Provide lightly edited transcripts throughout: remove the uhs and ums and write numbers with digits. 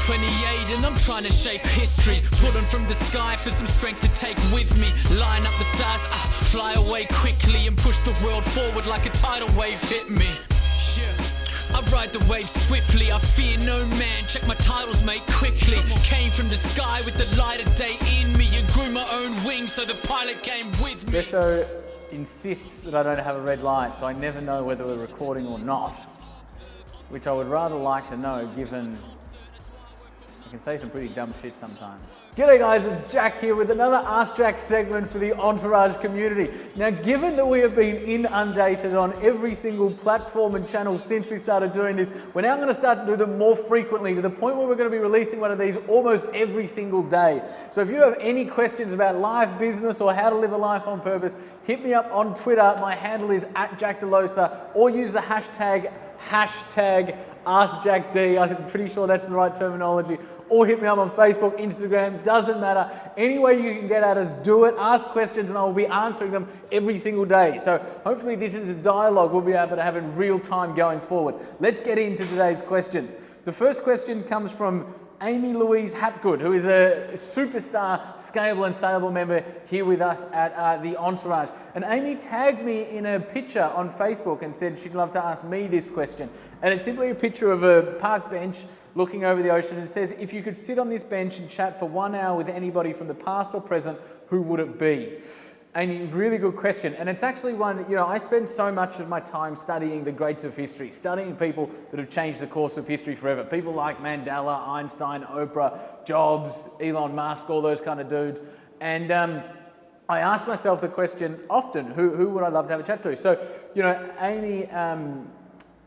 28 and I'm trying to shape history. Pulling from the sky for some strength to take with me. Line up the stars, fly away quickly and push the world forward like a tidal wave hit me. I ride the wave swiftly, I fear no man, check my titles mate quickly. Came from the sky with the light of day in me and grew my own wings so the pilot came with me. This show insists that I don't have a red light, so I never know whether we're recording or not, which I would rather like to know, given I can say some pretty dumb shit sometimes. G'day guys, it's Jack here with another Ask Jack segment for the Entourage community. Now, given that we have been inundated on every single platform and channel since we started doing this, we're now going to start to do them more frequently, to the point where we're going to be releasing one of these almost every single day. So if you have any questions about life, business, or how to live a life on purpose, hit me up on Twitter. My handle is @JackDelosa, or use the hashtag AskJackD. I'm pretty sure that's the right terminology. Or hit me up on Facebook, Instagram, doesn't matter. Any way you can get at us, do it. Ask questions and I will be answering them every single day. So hopefully this is a dialogue we'll be able to have in real time going forward. Let's get into today's questions. The first question comes from Amy Louise Hapgood, who is a superstar Scalable and Saleable member here with us at the Entourage. And Amy tagged me in a picture on Facebook and said she'd love to ask me this question. And it's simply a picture of a park bench looking over the ocean, and it says, if you could sit on this bench and chat for 1 hour with anybody from the past or present, who would it be? Amy, really good question. And it's actually one, I spend so much of my time studying the greats of history, studying people that have changed the course of history forever. People like Mandela, Einstein, Oprah, Jobs, Elon Musk, all those kind of dudes. And I ask myself the question often, who would I love to have a chat to? So,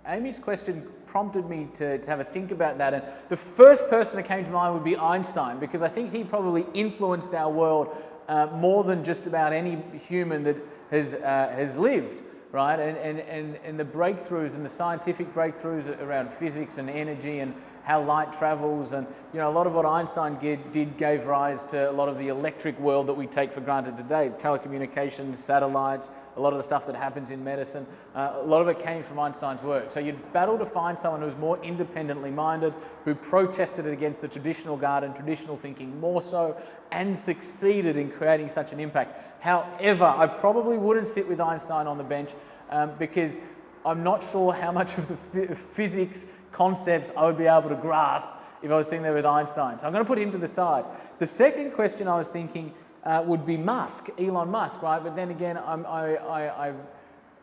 Amy's question prompted me to have a think about that. And the first person that came to mind would be Einstein, because I think he probably influenced our world more than just about any human that has lived, right? And the breakthroughs and the scientific breakthroughs around physics and energy and how light travels, and a lot of what Einstein did gave rise to a lot of the electric world that we take for granted today. Telecommunications, satellites, a lot of the stuff that happens in medicine, a lot of it came from Einstein's work. So you'd battle to find someone who's more independently minded, who protested against the traditional guard and traditional thinking more so, and succeeded in creating such an impact. However, I probably wouldn't sit with Einstein on the bench because I'm not sure how much of the physics concepts I would be able to grasp if I was sitting there with Einstein. So I'm going to put him to the side. The second question I was thinking would be Elon Musk, right? But then again, I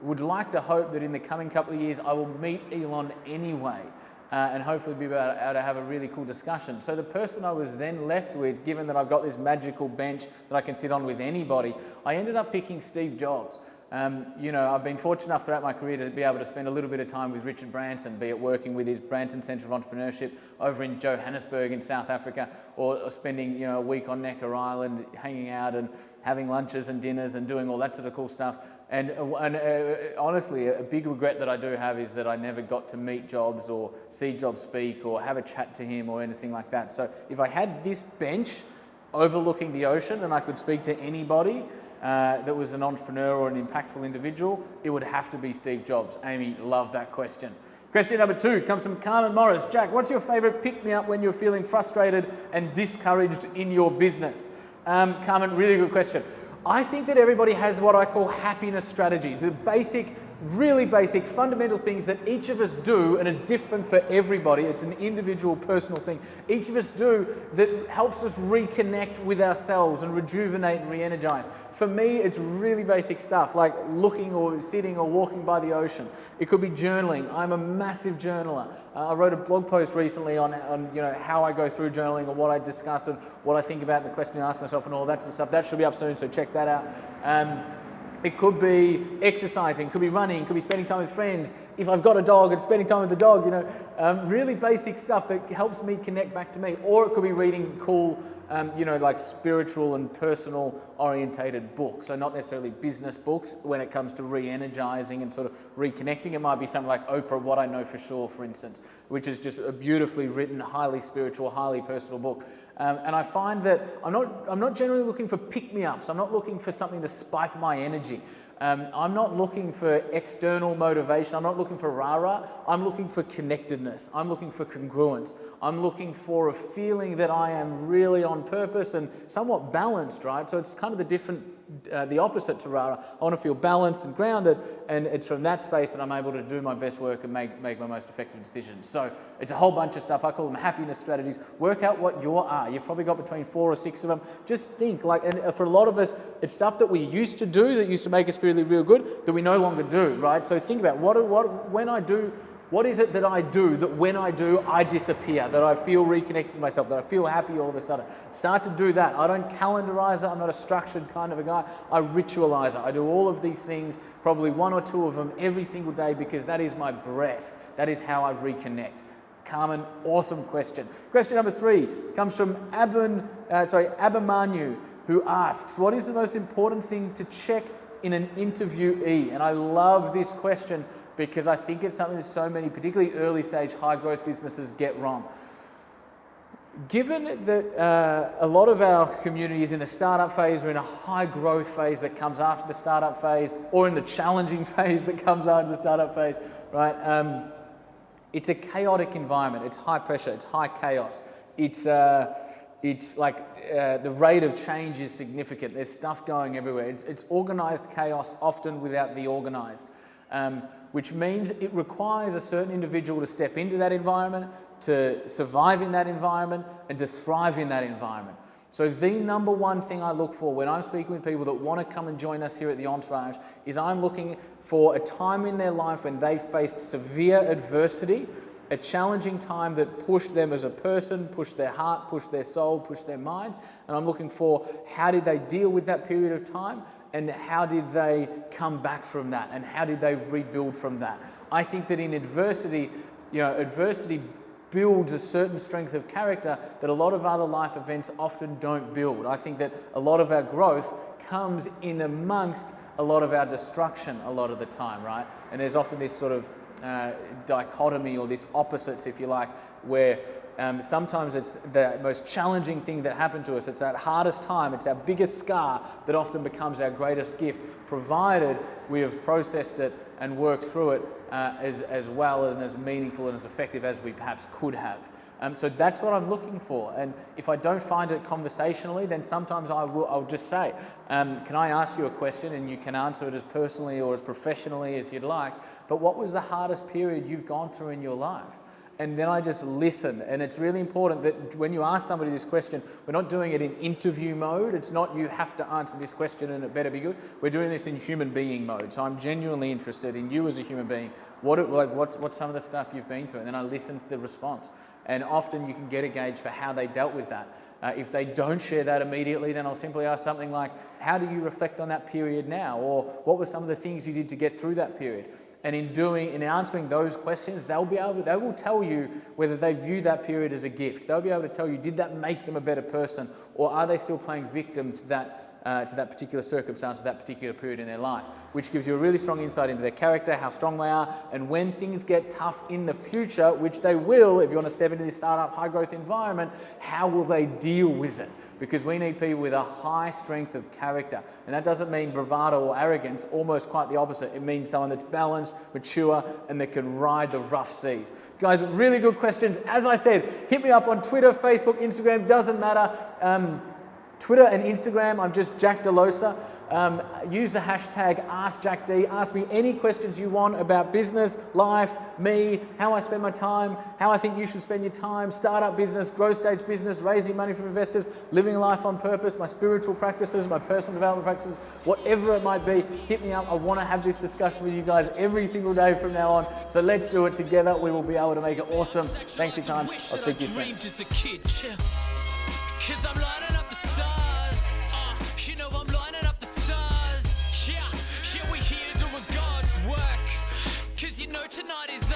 would like to hope that in the coming couple of years I will meet Elon anyway and hopefully be able to have a really cool discussion. So the person I was then left with, given that I've got this magical bench that I can sit on with anybody, I ended up picking Steve Jobs. I've been fortunate enough throughout my career to be able to spend a little bit of time with Richard Branson, be it working with his Branson Centre of Entrepreneurship over in Johannesburg in South Africa, or spending a week on Necker Island hanging out and having lunches and dinners and doing all that sort of cool stuff. And honestly, a big regret that I do have is that I never got to meet Jobs or see Jobs speak or have a chat to him or anything like that. So if I had this bench overlooking the ocean and I could speak to anybody that was an entrepreneur or an impactful individual, it would have to be Steve Jobs. Amy, love that question. Question number 2 comes from Carmen Morris. Jack, what's your favourite pick-me-up when you're feeling frustrated and discouraged in your business? Carmen, really good question. I think that everybody has what I call happiness strategies. They're really basic, fundamental things that each of us do, and it's different for everybody. It's an individual, personal thing. Each of us do that helps us reconnect with ourselves and rejuvenate and re-energize. For me, it's really basic stuff like looking or sitting or walking by the ocean. It could be journaling. I'm a massive journaler. I wrote a blog post recently on how I go through journaling and what I discuss and what I think about and the question I ask myself and all that sort of stuff. That should be up soon, so check that out. It could be exercising, could be running, could be spending time with friends. If I've got a dog, it's spending time with the dog, really basic stuff that helps me connect back to me. Or it could be reading cool, like spiritual and personal orientated books. So not necessarily business books when it comes to re-energizing and sort of reconnecting. It might be something like Oprah, What I Know For Sure, for instance, which is just a beautifully written, highly spiritual, highly personal book. And I find that I'm not generally looking for pick-me-ups. I'm not looking for something to spike my energy. I'm not looking for external motivation. I'm not looking for rah-rah. I'm looking for connectedness. I'm looking for congruence. I'm looking for a feeling that I am really on purpose and somewhat balanced, right? So it's kind of the opposite to rah-rah. I want to feel balanced and grounded, and it's from that space that I'm able to do my best work and make my most effective decisions. So it's a whole bunch of stuff. I call them happiness strategies. Work out what you are. You've probably got between 4 or 6 of them. Just think, and for a lot of us, it's stuff that we used to do that used to make us feel real good that we no longer do, right? So think about what is it that I do that when I do, I disappear, that I feel reconnected to myself, that I feel happy all of a sudden. Start to do that. I don't calendarize it. I'm not a structured kind of a guy. I ritualize it. I do all of these things, probably 1 or 2 of them every single day, because that is my breath. That is how I reconnect. Carmen, awesome question. Question number 3 comes from Abimanyu, who asks, what is the most important thing to check in an interviewee? And I love this question because I think it's something that so many, particularly early stage, high growth businesses get wrong. Given that a lot of our community is in a startup phase or in a high growth phase that comes after the startup phase, or in the challenging phase that comes after the startup phase, right? It's a chaotic environment. It's high pressure. It's high chaos. It's like the rate of change is significant. There's stuff going everywhere. It's organized chaos, often without the organized, which means it requires a certain individual to step into that environment, to survive in that environment, and to thrive in that environment. So the number one thing I look for when I'm speaking with people that want to come and join us here at the Entourage is I'm looking for a time in their life when they faced severe adversity, a challenging time that pushed them as a person, pushed their heart, pushed their soul, pushed their mind. And I'm looking for how did they deal with that period of time, and how did they come back from that, and how did they rebuild from that. I think that in adversity, adversity builds a certain strength of character that a lot of other life events often don't build. I think that a lot of our growth comes in amongst a lot of our destruction a lot of the time, right? And there's often this sort of dichotomy, or this opposites, if you like, where sometimes it's the most challenging thing that happened to us. It's that hardest time. It's our biggest scar that often becomes our greatest gift, provided we have processed it and worked through it as well and as meaningful and as effective as we perhaps could have. So that's what I'm looking for. And if I don't find it conversationally, then sometimes I'll just say, can I ask you a question? And you can answer it as personally or as professionally as you'd like. But what was the hardest period you've gone through in your life? And then I just listen. And it's really important that when you ask somebody this question, we're not doing it in interview mode. It's not you have to answer this question and it better be good. We're doing this in human being mode. So I'm genuinely interested in you as a human being. What's some of the stuff you've been through? And then I listen to the response. And often you can get a gauge for how they dealt with that. If they don't share that immediately, then I'll simply ask something like, how do you reflect on that period now? Or what were some of the things you did to get through that period? And in answering those questions, they will tell you whether they view that period as a gift. They'll be able to tell you, did that make them a better person, or are they still playing victim to that particular circumstance, to that particular period in their life, which gives you a really strong insight into their character, how strong they are, and when things get tough in the future, which they will, if you want to step into this startup high growth environment, how will they deal with it? Because we need people with a high strength of character. And that doesn't mean bravado or arrogance, almost quite the opposite. It means someone that's balanced, mature, and that can ride the rough seas. Guys, really good questions. As I said, hit me up on Twitter, Facebook, Instagram, doesn't matter. Twitter and Instagram, I'm just Jack Delosa. Use the hashtag AskJackD. Ask me any questions you want about business, life, me, how I spend my time, how I think you should spend your time, startup business, growth stage business, raising money from investors, living life on purpose, my spiritual practices, my personal development practices, whatever it might be, hit me up. I want to have this discussion with you guys every single day from now on. So let's do it together. We will be able to make it awesome. Thanks for your time. I'll speak to you soon. Tonight is